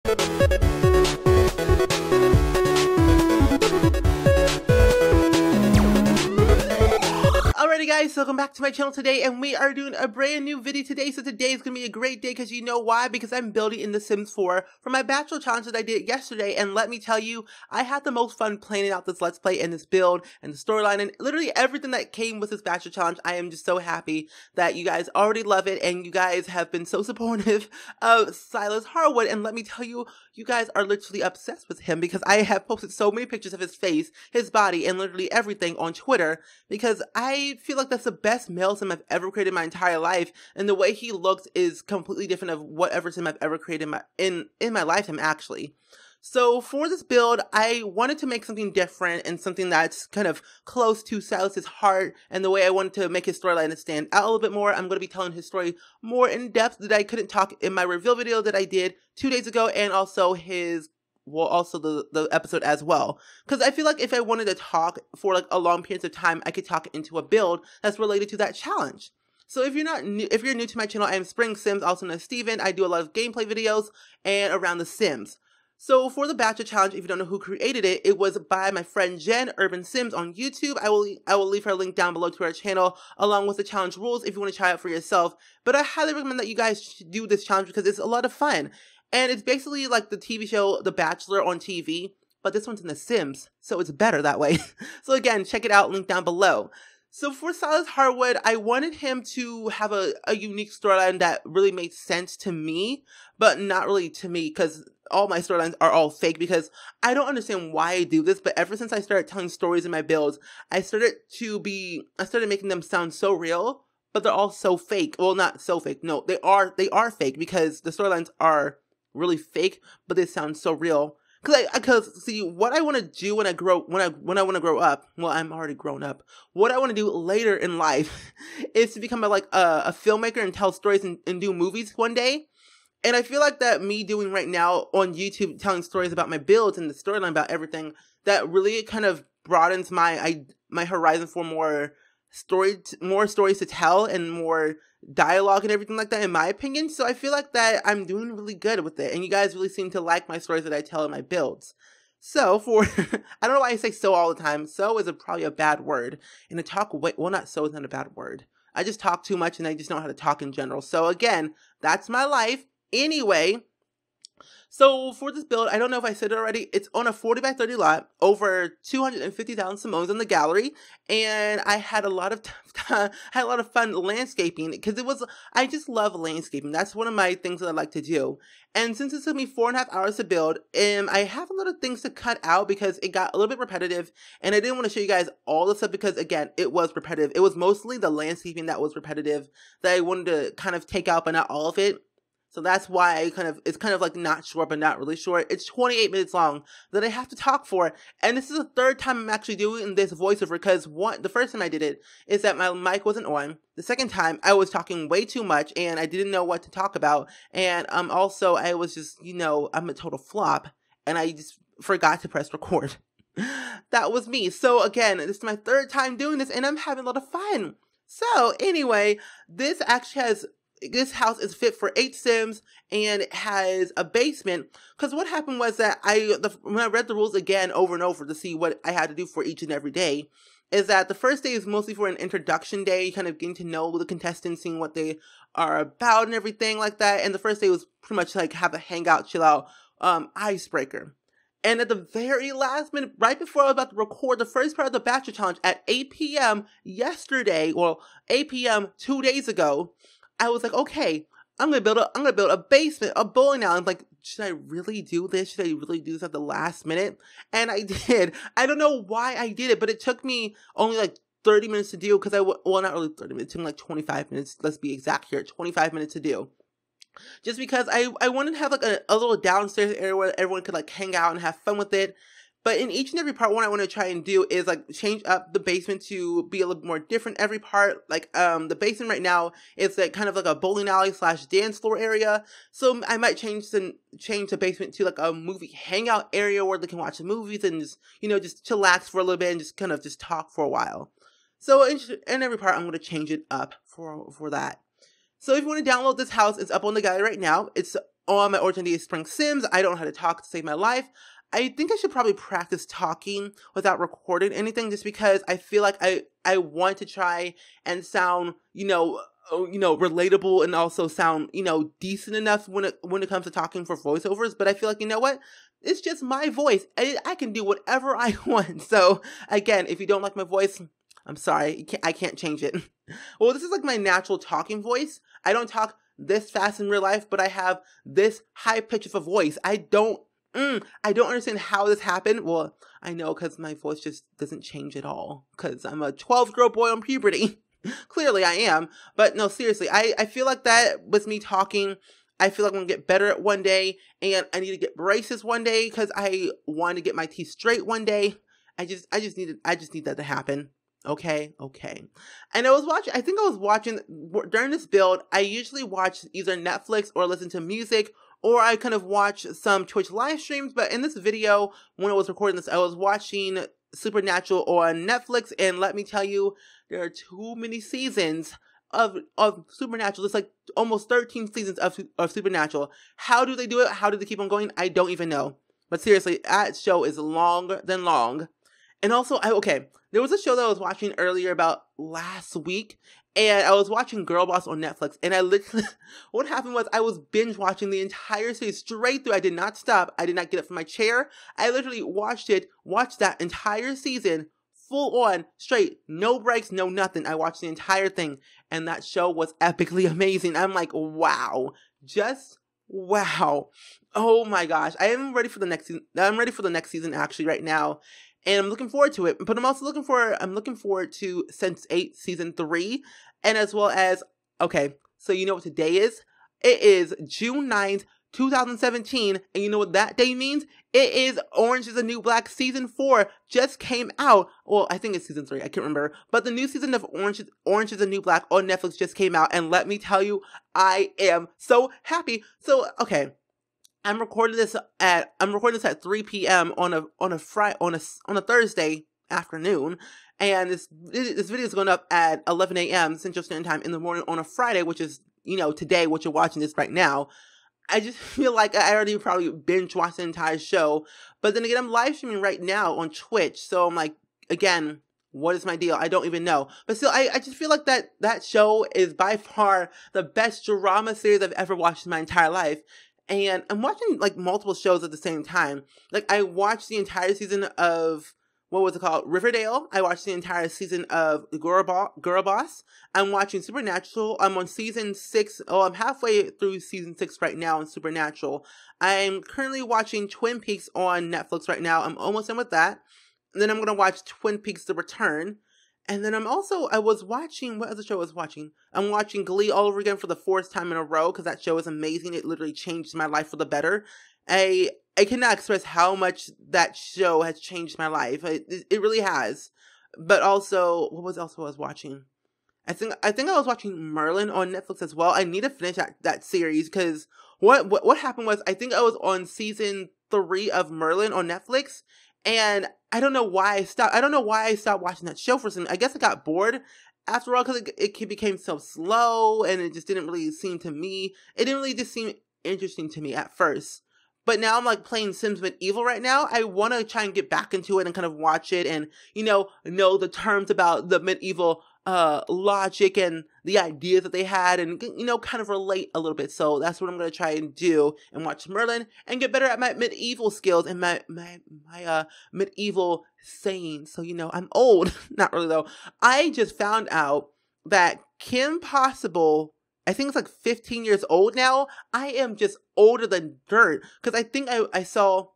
Alrighty guys, so welcome back to my channel today, and we are doing a brand new video today. So today is going to be a great day because you know why? Because I'm building in The Sims 4 for my Bachelor challenge that I did yesterday, and let me tell you, I had the most fun planning out this Let's Play and this build and the storyline and literally everything that came with this Bachelor challenge. I am just so happy that you guys already love it and you guys have been so supportive of Silas Harwood, and let me tell you, you guys are literally obsessed with him because I have posted so many pictures of his face, his body, and literally everything on Twitter because I feel like that's the best male sim I've ever created in my entire life, and the way he looks is completely different of whatever sim I've ever created in my lifetime actually. So for this build, I wanted to make something different and something that's kind of close to Silas's heart, and the way I wanted to make his storyline stand out a little bit more, I'm going to be telling his story more in depth that I couldn't talk in my reveal video that I did 2 days ago, and also the episode as well. Because I feel like if I wanted to talk for like a long period of time, I could talk into a build that's related to that challenge. So if you're new to my channel, I am SpringSims, also known as Steven. I do a lot of gameplay videos and around The Sims. So for the Bachelor challenge, if you don't know who created it, it was by my friend Jen, Urban Sims on YouTube. I will leave her link down below to her channel along with the challenge rules if you want to try it for yourself. But I highly recommend that you guys should do this challenge because it's a lot of fun. And it's basically like the TV show The Bachelor on TV, but this one's in The Sims, so it's better that way. So again, check it out, link down below. So for Silas Harwood, I wanted him to have a unique storyline that really made sense to me, but not really to me, because all my storylines are all fake, because I don't understand why I do this, but ever since I started telling stories in my builds, I started making them sound so real, but they're all so fake. Well, not so fake, no, they are fake, because the storylines are really fake, but they sound so real. Because see, what I want to do when I want to grow up, well, I'm already grown up. What I want to do later in life is to become a filmmaker and tell stories and do movies one day. And I feel like that me doing right now on YouTube, telling stories about my builds and the storyline about everything, that really kind of broadens my horizon for more stories to tell and more dialogue and everything like that, in my opinion. So I feel like that I'm doing really good with it, and you guys really seem to like my stories that I tell in my builds. So for I don't know why I say so all the time. So is probably a bad word, and to talk well, not so is not a bad word. I just talk too much and I just don't know how to talk in general. So again, that's my life. Anyway, so for this build, I don't know if I said it already, it's on a 40 by 30 lot, over 250,000 simones in the gallery, and I had a lot of fun landscaping, because I just love landscaping. That's one of my things that I like to do. And since it took me 4.5 hours to build, I have a lot of things to cut out because it got a little bit repetitive, and I didn't want to show you guys all the stuff because, again, it was repetitive. It was mostly the landscaping that was repetitive that I wanted to kind of take out, but not all of it. So that's why it's kind of like not short, but not really short. It's 28 minutes long that I have to talk for. And this is the third time I'm actually doing this voiceover, because the first time I did it is that my mic wasn't on. The second time I was talking way too much and I didn't know what to talk about. And also I was just, I'm a total flop and I just forgot to press record. That was me. So again, this is my third time doing this and I'm having a lot of fun. So anyway, this house is fit for 8 Sims, and it has a basement, because what happened was that when I read the rules again over and over to see what I had to do for each and every day, is that the first day is mostly for an introduction day, kind of getting to know the contestants, seeing what they are about and everything like that, and the first day was pretty much like have a hangout, chill out, icebreaker. And at the very last minute, right before I was about to record the first part of the Bachelor challenge at 8 p.m. yesterday, well, 8 p.m. 2 days ago, I was like, okay, I'm gonna build a basement, a bowling alley. I'm like, should I really do this? Should I really do this at the last minute? And I did. I don't know why I did it, but it took me only like 30 minutes to do, because well, not really 30 minutes, it took me like 25 minutes, let's be exact here, 25 minutes to do. Just because I wanted to have like a little downstairs area where everyone could like hang out and have fun with it. But in each and every part, what I want to try and do is like change up the basement to be a little bit more different every part. Like the basement right now is like kind of like a bowling alley / dance floor area. So I might change the basement to like a movie hangout area where they can watch the movies and just, just chillax for a little bit and just kind of just talk for a while. So in every part, I'm going to change it up for that. So if you want to download this house, it's up on the gallery right now. It's on my origin is SpringSims. I don't know how to talk to save my life. I think I should probably practice talking without recording anything, just because I feel like I want to try and sound, relatable, and also sound, decent enough when it comes to talking for voiceovers. But I feel like, you know what? It's just my voice. I can do whatever I want. So again, if you don't like my voice, I'm sorry. I can't change it. Well, this is like my natural talking voice. I don't talk this fast in real life, but I have this high pitch of a voice. I don't understand how this happened. Well, I know, because my voice just doesn't change at all, because I'm a 12-year-old boy on puberty. Clearly I am. But no, seriously, I feel like that with me talking, I feel like I'm going to get better at one day, and I need to get braces one day, because I want to get my teeth straight one day. I just need that to happen. Okay. And I think I was watching, during this build, I usually watch either Netflix or listen to music, or I kind of watch some Twitch live streams. But in this video, when I was recording this, I was watching Supernatural on Netflix, and let me tell you, there are too many seasons of Supernatural. There's like almost 13 seasons of Supernatural. How do they do it? How do they keep on going? I don't even know. But seriously, that show is longer than long. And also, there was a show that I was watching earlier about last week, and I was watching Girl Boss on Netflix, and I literally, what happened was I was binge watching the entire series straight through. I did not stop. I did not get up from my chair. I literally watched that entire season full on, straight, no breaks, no nothing. I watched the entire thing, and that show was epically amazing. I'm like, wow, just wow. Oh my gosh, I am ready for the next season. I'm ready for the next season actually right now. And I'm looking forward to it. But I'm also looking forward to Sense8 Season 3. And as well as, so you know what today is? It is June 9th, 2017. And you know what that day means? It is Orange is the New Black Season 4 just came out. Well, I think it's Season 3. I can't remember. But the new season of Orange is the New Black on Netflix just came out. And let me tell you, I am so happy. So, I'm recording this at 3 p.m. on a Thursday afternoon, and this video is going up at 11 a.m. Central Standard Time in the morning on a Friday, which is, today, what you're watching this right now. I just feel like I already probably binge watched the entire show, but then again, I'm live streaming right now on Twitch, so I'm like, again, what is my deal? I don't even know. But still, I just feel like that show is by far the best drama series I've ever watched in my entire life. And I'm watching like multiple shows at the same time. Like, I watched the entire season of, what was it called? Riverdale. I watched the entire season of Girl Boss. I'm watching Supernatural. I'm on season 6. Oh, I'm halfway through season 6 right now in Supernatural. I'm currently watching Twin Peaks on Netflix right now. I'm almost done with that. And then I'm going to watch Twin Peaks The Return. And then I was watching, what other show I was watching? I'm watching Glee all over again for the 4th time in a row, because that show is amazing. It literally changed my life for the better. I cannot express how much that show has changed my life. It really has. But also, what was else I was watching? I think I was watching Merlin on Netflix as well. I need to finish that series, because what happened was, I think I was on season 3 of Merlin on Netflix, and I don't know why I stopped. I don't know why I stopped watching that show for some. I guess I got bored after all, because it became so slow, and it just didn't really seem to me. It didn't really just seem interesting to me at first. But now I'm like playing Sims Medieval right now. I want to try and get back into it and kind of watch it and, know the terms about the medieval logic and the ideas that they had, and, kind of relate a little bit. So that's what I'm going to try and do, and watch Merlin and get better at my medieval skills and my medieval sayings. So, I'm old. Not really though. I just found out that Kim Possible, I think it's like 15 years old now. I am just older than dirt, because I think I saw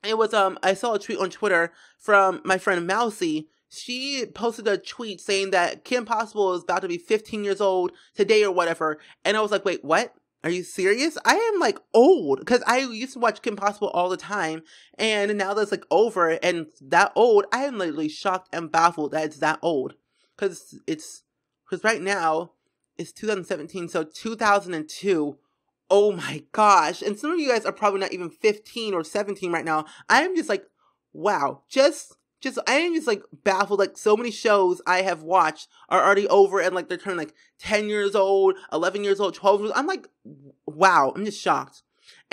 a tweet on Twitter from my friend Mousy. She posted a tweet saying that Kim Possible is about to be 15 years old today or whatever. And I was like, wait, what? Are you serious? I am like old, because I used to watch Kim Possible all the time. And now that's like over and that old, I am literally shocked and baffled that it's that old. Because right now it's 2017, so 2002. Oh my gosh. And some of you guys are probably not even 15 or 17 right now. I am just like, wow. I am just like baffled. Like, so many shows I have watched are already over, and like they're turning like 10 years old, 11 years old, 12 years old. I'm like, wow. I'm just shocked.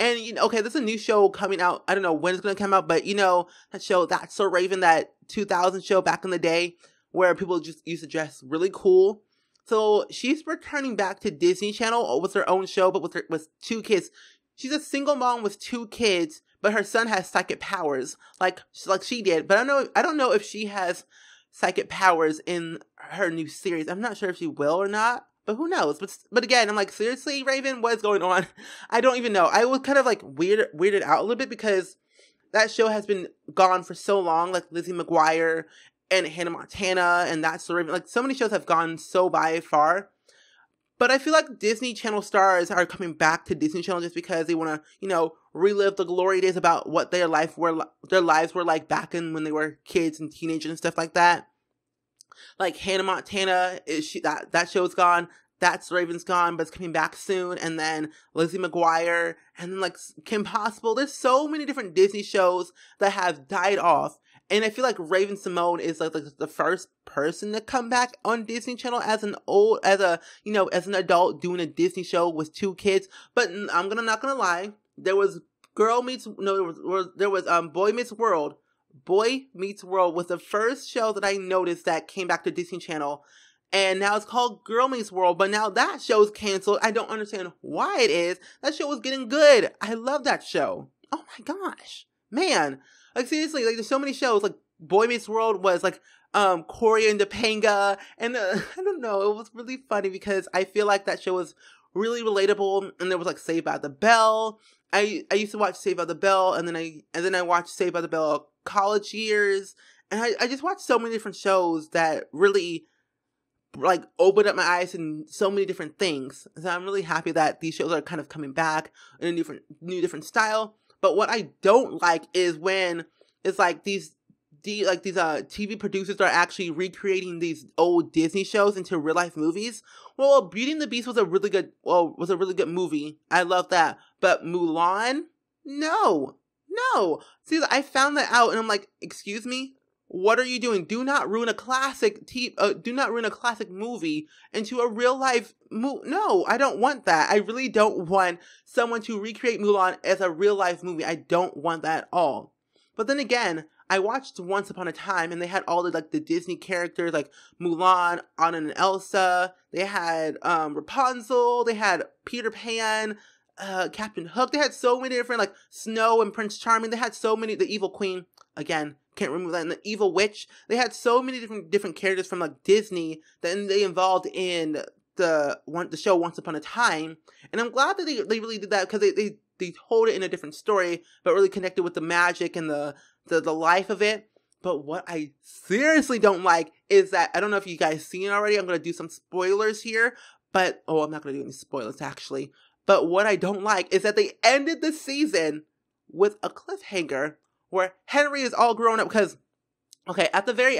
And, okay, there's a new show coming out. I don't know when it's going to come out, but that show, That's So Raven, that 2000 show back in the day where people just used to dress really cool. So she's returning back to Disney Channel with her own show, but with 2 kids. She's a single mom with 2 kids, but her son has psychic powers, like she did. But I don't know if she has psychic powers in her new series. I'm not sure if she will or not. But who knows? But again, I'm like, seriously, Raven, what is going on? I don't even know. I was kind of like weirded out a little bit because that show has been gone for so long. Like Lizzie McGuire and Hannah Montana and That's So Raven. Like so many shows have gone so by far. But I feel like Disney Channel stars are coming back to Disney Channel just because they want to, relive the glory days about what their lives were like back in when they were kids and teenagers and stuff like that. Like Hannah Montana, that show's gone. That's Raven's gone, but it's coming back soon. And then Lizzie McGuire, and then like Kim Possible. There's so many different Disney shows that have died off. And I feel like Raven Simone is like the first person to come back on Disney Channel as an adult doing a Disney show with 2 kids. But I'm not gonna lie, there was Boy Meets World. Boy Meets World was the first show that I noticed that came back to Disney Channel. And now it's called Girl Meets World. But now that show's canceled. I don't understand why it is. That show was getting good. I love that show. Oh my gosh. Man. Like seriously, like there's so many shows. Like Boy Meets World was like Cory and Topanga. And I don't know. It was really funny because I feel like that show was really relatable. And there was like Saved by the Bell. I used to watch Saved by the Bell, and then I watched Saved by the Bell college years, and I just watched so many different shows that really like opened up my eyes in so many different things. So I'm really happy that these shows are kind of coming back in a different style. But what I don't like is when it's like these TV producers are actually recreating these old Disney shows into real life movies. Well, Beauty and the Beast was a really good movie. I love that. But Mulan? No. See, I found that out and I'm like, excuse me? What are you doing? Do not ruin a classic movie into a real life No, I don't want that. I really don't want someone to recreate Mulan as a real life movie. I don't want that at all. But then again, I watched Once Upon a Time, and they had all the Disney characters like Mulan, Anna and Elsa. They had Rapunzel. They had Peter Pan, Captain Hook. They had so many different Snow and Prince Charming. They had so many. The Evil Queen, again, can't remove that. And the Evil Witch. They had so many different characters from Disney that they involved in the show Once Upon a Time. And I'm glad that they really did that because they told it in a different story, but really connected with the magic and the life of it. But what I seriously don't like is that, I don't know if you guys seen it already, I'm going to do some spoilers here, but, I'm not going to do any spoilers actually. But what I don't like is that they ended the season with a cliffhanger where Henry is all grown up because, at the very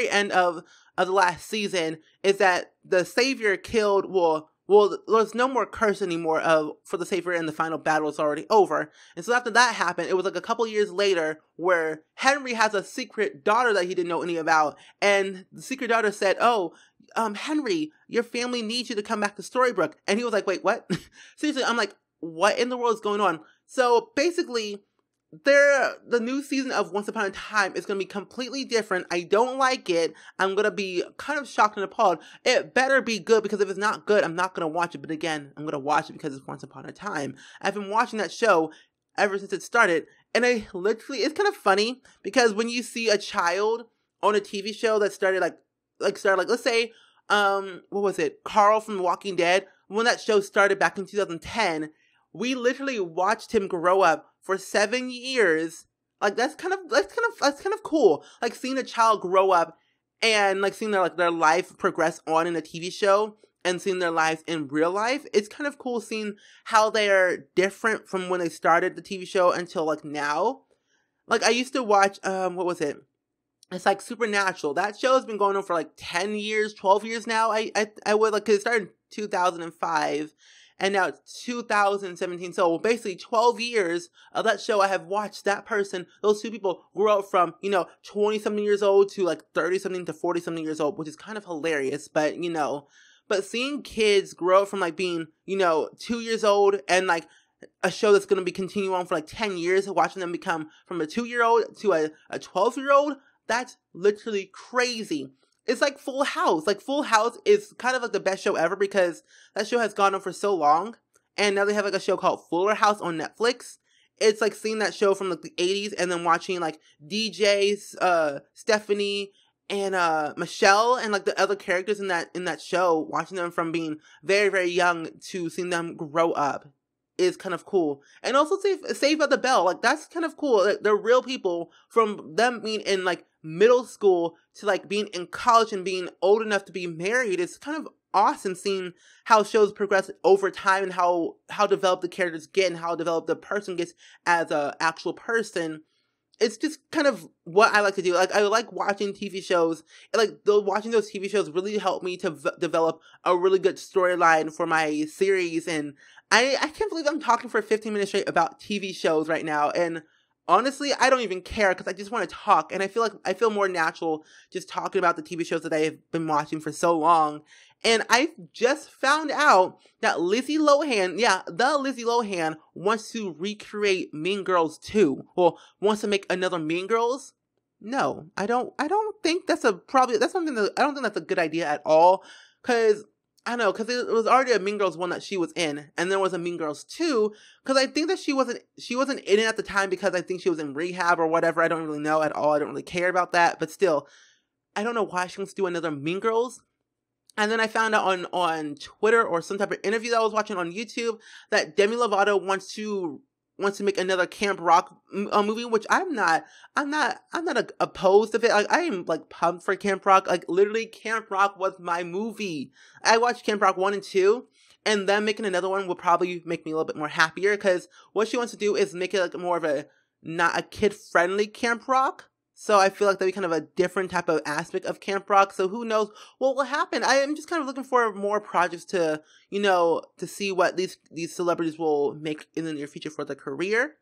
end of the last season is that the Savior killed, there's no more curse anymore for the Savior, and the final battle is already over. And so after that happened, it was a couple years later where Henry has a secret daughter that he didn't know any about. And the secret daughter said, Henry, your family needs you to come back to Storybrooke. And he was like, wait, what? Seriously, I'm like, what in the world is going on? So basically, the new season of Once Upon a Time is going to be completely different. I don't like it. I'm going to be kind of shocked and appalled. It better be good, because if it's not good, I'm not going to watch it. But again, I'm going to watch it because it's Once Upon a Time. I've been watching that show ever since it started. And it's kind of funny because when you see a child on a TV show that started let's say, what was it? Carl from The Walking Dead. When that show started back in 2010, we literally watched him grow up for 7 years. That's kind of cool. Seeing a child grow up and seeing their life progress on in a TV show and seeing their lives in real life. It's kind of cool seeing how they are different from when they started the TV show until now. I used to watch what was it? It's Supernatural. That show has been going on for 10 years, 12 years now. I would cause it started in 2005. And now it's 2017. So basically 12 years of that show, I have watched those two people grow up from, 20-something years old to 30-something to 40-something years old, which is kind of hilarious. But, but seeing kids grow up from being, 2 years old and a show that's going to be continuing on for like 10 years, watching them become from a 2-year-old to a 12-year-old. That's literally crazy. It's like Full House. Like, Full House is kind of like the best show ever because that show has gone on for so long. And now they have like a show called Fuller House on Netflix. It's like seeing that show from like the 80s and then watching like DJ's, Stephanie, and Michelle and like the other characters in that show, watching them from being very, very young to seeing them grow up is kind of cool. And also Saved by the Bell, like that's kind of cool. Like, they're real people from them being in like middle school to like being in college and being old enough to be married. It's kind of awesome seeing how shows progress over time and how developed the characters get and how developed the person gets as a actual person. It's just kind of what I like to do. Like, I like watching TV shows. And like, watching those TV shows really helped me to develop a really good storyline for my series. And I can't believe I'm talking for 15 minutes straight about TV shows right now. And honestly, I don't even care because I just want to talk. And I feel more natural just talking about the TV shows that I have been watching for so long. And I just found out that Lizzie Lohan, the Lizzie Lohan, wants to recreate Mean Girls 2. Well, wants to make another Mean Girls. No, I don't think that's something that I don't think that's a good idea at all. Cause I don't know, because it was already a Mean Girls 1 that she was in, and there was a Mean Girls 2, because I think that she wasn't in it at the time because I think she was in rehab or whatever. I don't really know at all. I don't really care about that, but still, I don't know why she wants to do another Mean Girls. And then I found out on Twitter or some type of interview that I was watching on YouTube that Demi Lovato wants to make another Camp Rock movie, which I'm not opposed to it. Like, I am like pumped for Camp Rock. Like, literally, Camp Rock was my movie. I watched Camp Rock 1 and 2, and then making another one will probably make me a little bit more happier because what she wants to do is make it like more of not a kid-friendly Camp Rock. So I feel like that'd be kind of a different type of aspect of Camp Rock. So who knows what will happen? I am just kind of looking for more projects to see what these celebrities will make in the near future for their career.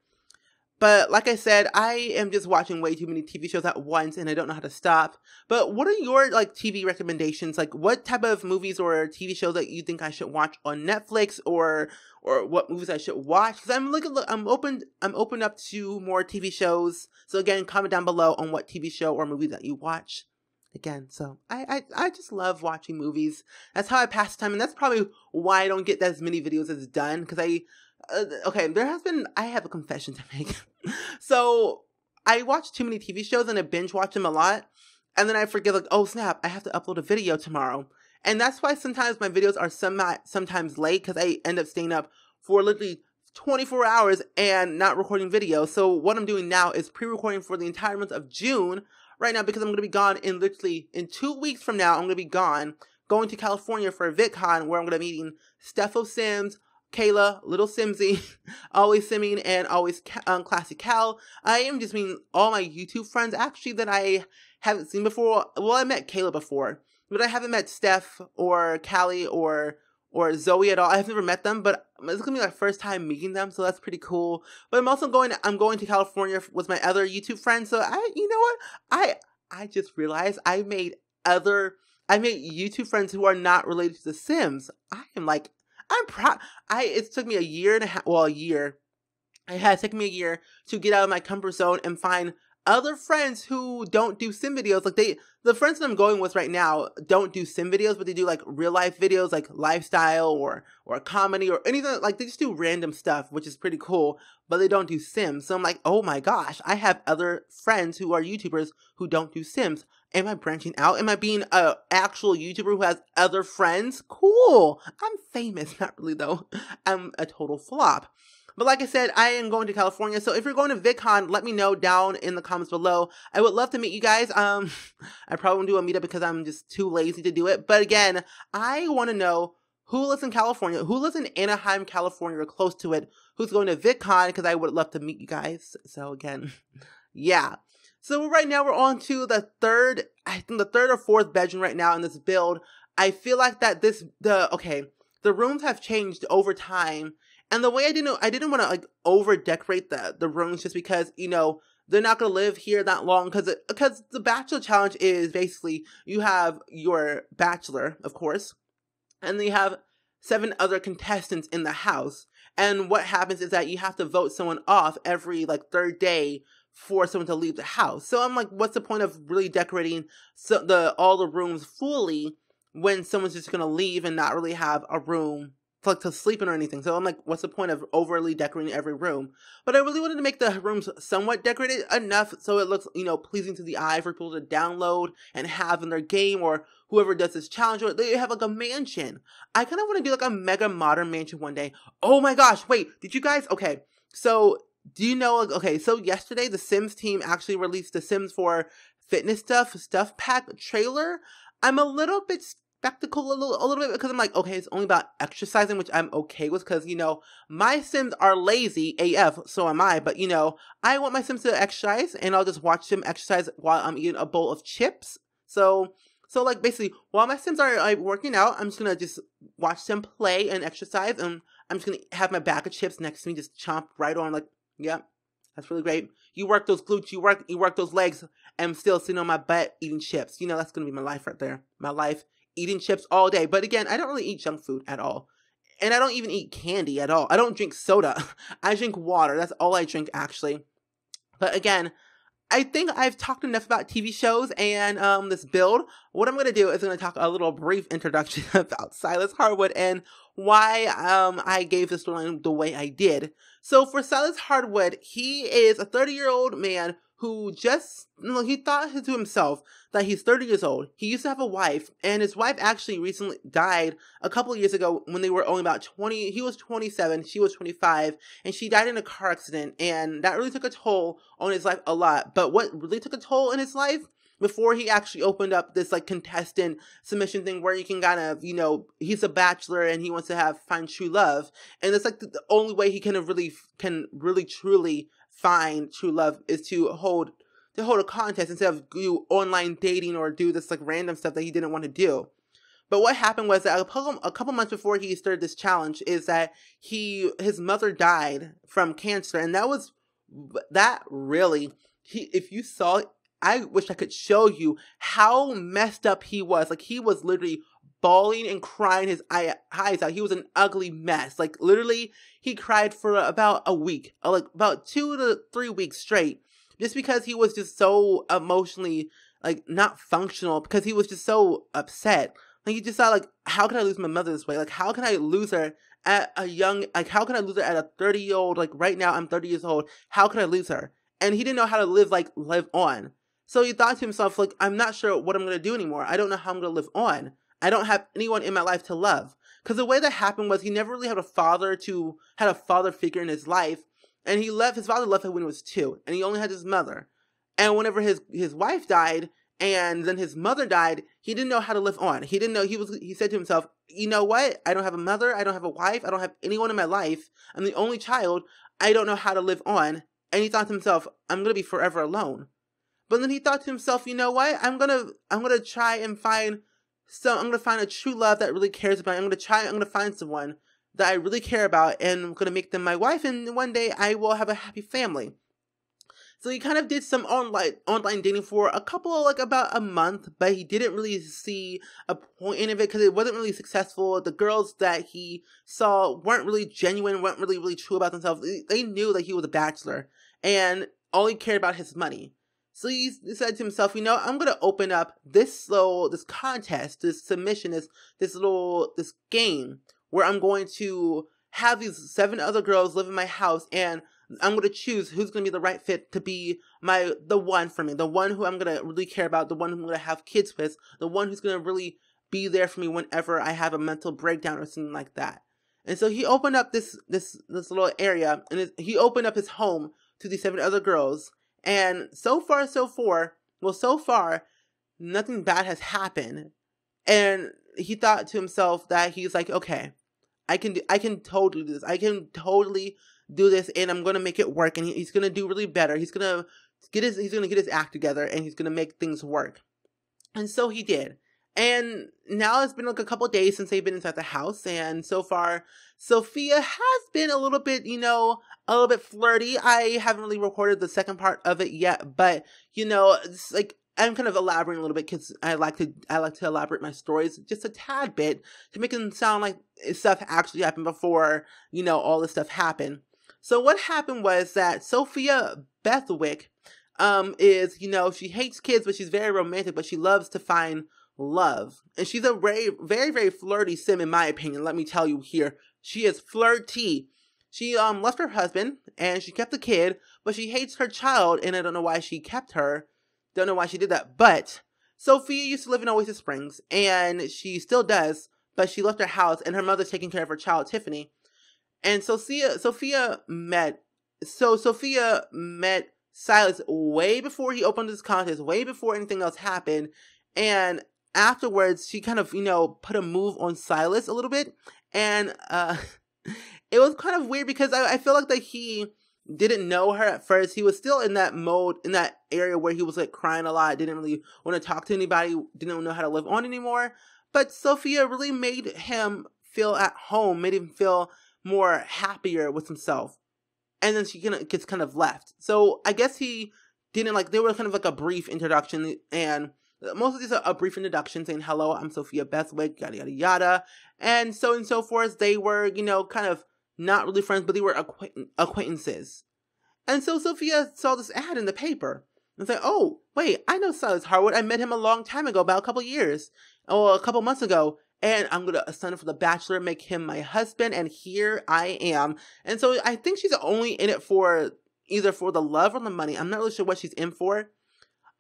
But like I said, I am just watching way too many TV shows at once and I don't know how to stop. But what are your like TV recommendations? Like, what type of movies or TV shows that you think I should watch on Netflix or what movies I should watch? Because I'm open up to more TV shows. So again, comment down below on what TV show or movie that you watch. Again, so I just love watching movies. That's how I pass time, and that's probably why I don't get as many videos as done, because I have a confession to make. So I watch too many TV shows and I binge watch them a lot, and then I forget, like, oh snap, I have to upload a video tomorrow. And that's why sometimes my videos are sometimes late, because I end up staying up for literally 24 hours and not recording videos. So what I'm doing now is pre-recording for the entire month of June right now, because I'm going to be gone in 2 weeks from now. I'm going to be gone, going to California for a VidCon where I'm going to be meeting Steffo Sims, Kayla, Little Simsy, Always Simming, and Always Classy Cal. I am just meeting all my YouTube friends, actually, that I haven't seen before. Well, I met Kayla before, but I haven't met Steph or Callie or Zoe at all. I've never met them, but it's gonna be my first time meeting them, so that's pretty cool. But I'm going to California with my other YouTube friends. So I just realized I made YouTube friends who are not related to The Sims. I'm proud. It took me a year and a half. Well, a year. It has taken me a year to get out of my comfort zone and find other friends who don't do sim videos. Like, the friends that I'm going with right now don't do sim videos, but they do like real life videos, like lifestyle or comedy or anything. Like, they just do random stuff, which is pretty cool, but they don't do sims. So I'm like, oh my gosh, I have other friends who are YouTubers who don't do sims. Am I branching out? Am I being an actual YouTuber who has other friends? Cool. I'm famous. Not really, though. I'm a total flop. But like I said, I am going to California. So if you're going to VidCon, let me know down in the comments below. I would love to meet you guys. I probably won't do a meetup because I'm just too lazy to do it. But again, I want to know who lives in California, who lives in Anaheim, California, or close to it, who's going to VidCon, because I would love to meet you guys. So again, yeah. So right now we're on to the third or fourth bedroom right now in this build. I feel like that the rooms have changed over time. And the way I didn't want to like over decorate the rooms, just because, they're not going to live here that long, because the Bachelor challenge is basically you have your Bachelor, of course, and then you have 7 other contestants in the house. And what happens is that you have to vote someone off every like third day for someone to leave the house. So I'm like, what's the point of really decorating all the rooms fully when someone's just gonna leave and not really have a room to sleep in or anything? So I'm like, what's the point of overly decorating every room? But I really wanted to make the rooms somewhat decorated enough so it looks, pleasing to the eye for people to download and have in their game, or whoever does this challenge, or they have like a mansion. I kind of want to do like a mega modern mansion one day. Oh my gosh, wait, did you guys, okay, so do you know, okay, so yesterday the Sims team actually released the Sims 4 fitness stuff pack trailer. I'm a little bit spectacle a little bit because I'm like, okay, it's only about exercising, which I'm okay with because, my Sims are lazy AF, so am I, but, I want my Sims to exercise, and I'll just watch them exercise while I'm eating a bowl of chips. So like, basically, while my Sims are like working out, I'm just gonna just watch them play and exercise, and I'm just gonna have my bag of chips next to me, just chomp right on, like, yeah, that's really great. You work those glutes, you work those legs, and I'm still sitting on my butt eating chips. That's gonna be my life right there. My life, eating chips all day. But again, I don't really eat junk food at all. And I don't even eat candy at all. I don't drink soda. I drink water. That's all I drink, actually. But again, I think I've talked enough about TV shows and this build. What I'm going to do is I'm going to talk a little brief introduction about Silas Hardwood and why I gave this storyline the way I did. So for Silas Hardwood, he is a 30-year-old man who just, he thought to himself that he's 30 years old. He used to have a wife, and his wife actually recently died a couple of years ago when they were only about 20. He was 27, she was 25, and she died in a car accident, and that really took a toll on his life a lot. But what really took a toll in his life, before he actually opened up this like contestant submission thing where you can kind of, he's a bachelor and he wants to find true love, and it's like the only way he can really truly find true love is to hold a contest instead of do online dating or do this like random stuff that he didn't want to do. But what happened was that a couple months before he started this challenge is that his mother died from cancer, and if you saw it, I wish I could show you how messed up he was. Like, he was literally bawling and crying his eyes out. He was an ugly mess. Like, literally, he cried for about a week, like about 2 to 3 weeks straight, just because he was just so emotionally, like, not functional, because he was just so upset. Like, he just thought, like, how can I lose my mother this way? Like, how can I lose her at a 30-year-old, like, right now I'm 30 years old, how could I lose her? And he didn't know how to live on. So he thought to himself, like, I'm not sure what I'm going to do anymore. I don't know how I'm going to live on. I don't have anyone in my life to love. Because the way that happened was he never really had a father figure in his life. And his father left him when he was 2. And he only had his mother. And whenever his wife died, and then his mother died, he didn't know how to live on. He didn't know, he said to himself, you know what? I don't have a mother. I don't have a wife. I don't have anyone in my life. I'm the only child. I don't know how to live on. And he thought to himself, I'm going to be forever alone. But then he thought to himself, you know what? I'm gonna try and find a true love that really cares about me. I'm gonna find someone that I really care about, and I'm gonna make them my wife, and one day I will have a happy family. So he kind of did some online dating for about a month, but he didn't really see a point in it because it wasn't really successful. The girls that he saw weren't really genuine, weren't really true about themselves. They knew that he was a bachelor, and all he cared about his money. So he said to himself, I'm going to open up this contest, this submission, this game where I'm going to have these 7 other girls live in my house, and I'm going to choose who's going to be the right fit to be the one for me, the one who I'm going to really care about, the one who I'm going to have kids with, the one who's going to really be there for me whenever I have a mental breakdown or something like that. And so he opened up this little area, and he opened up his home to these 7 other girls. And so far, nothing bad has happened. And he thought to himself that he's like, okay, I can totally do this. I can totally do this, and I'm gonna make it work. And he's gonna do really better. He's gonna get his act together, and he's gonna make things work. And so he did. And now it's been like a couple of days since they've been inside the house, and so far, Sophia has been a little bit, a little bit flirty. I haven't really recorded the second part of it yet, but, it's like, I'm kind of elaborating a little bit because I like to elaborate my stories just a tad bit to make them sound like stuff actually happened before, you know, all this stuff happened. So what happened was that Sophia Bethwick is, you know, she hates kids, but she's very romantic, but she loves to find love. And she's a very, very, very flirty sim, in my opinion. Let me tell you here. She is flirty. She left her husband and she kept the kid, but she hates her child, and I don't know why she kept her. Don't know why she did that. But Sophia used to live in Oasis Springs, and she still does, but she left her house, and her mother's taking care of her child, Tiffany. And Sophia met Silas way before he opened his contest, way before anything else happened. And afterwards, she kind of, you know, put a move on Silas a little bit. And it was kind of weird because I feel like that he didn't know her at first. He was still in that mode, in that area where he was like crying a lot, didn't really want to talk to anybody, didn't know how to live on anymore. But Sophia really made him feel at home, made him feel more happier with himself. And then she gets kind of left. So I guess he didn't like, they were kind of like a brief introduction, and most of these are a brief introduction saying, hello, I'm Sophia Bethwick, yada, yada, yada. And so forth. They were, you know, kind of not really friends, but they were acquaintances. And so Sophia saw this ad in the paper and said, oh, wait, I know Silas Harwood. I met him a long time ago, about a couple years, or a couple months ago. And I'm going to sign up for The Bachelor, make him my husband, and here I am. And so I think she's only in it for either for the love or the money. I'm not really sure what she's in for.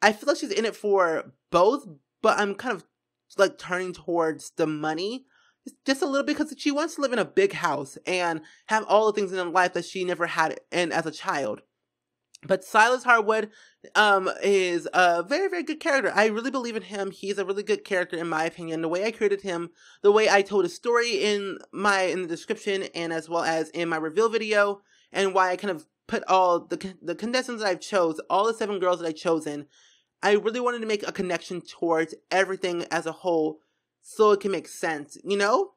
I feel like she's in it for both, but I'm kind of like turning towards the money just a little bit because she wants to live in a big house and have all the things in her life that she never had as a child. But Silas Harwood is a very, very good character. I really believe in him. He's a really good character in my opinion. The way I created him, the way I told his story in the description, and as well as in my reveal video, and why I kind of put all the contestants that I've chose, all the 7 girls that I've chosen. I really wanted to make a connection towards everything as a whole so it can make sense, you know?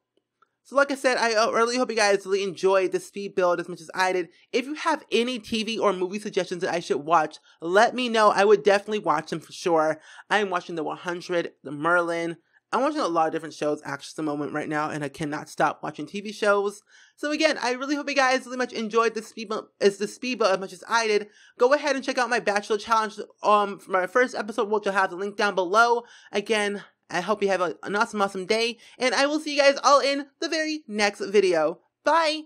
So like I said, I really hope you guys really enjoyed the speed build as much as I did. If you have any TV or movie suggestions that I should watch, let me know. I would definitely watch them for sure. I'm watching The 100, The Merlin. I'm watching a lot of different shows actually at the moment right now, and I cannot stop watching TV shows. So again, I really hope you guys really much enjoyed the speed build as much as I did. Go ahead and check out my Bachelor Challenge for my first episode, which I'll have the link down below. Again, I hope you have an awesome day, and I will see you guys all in the very next video. Bye!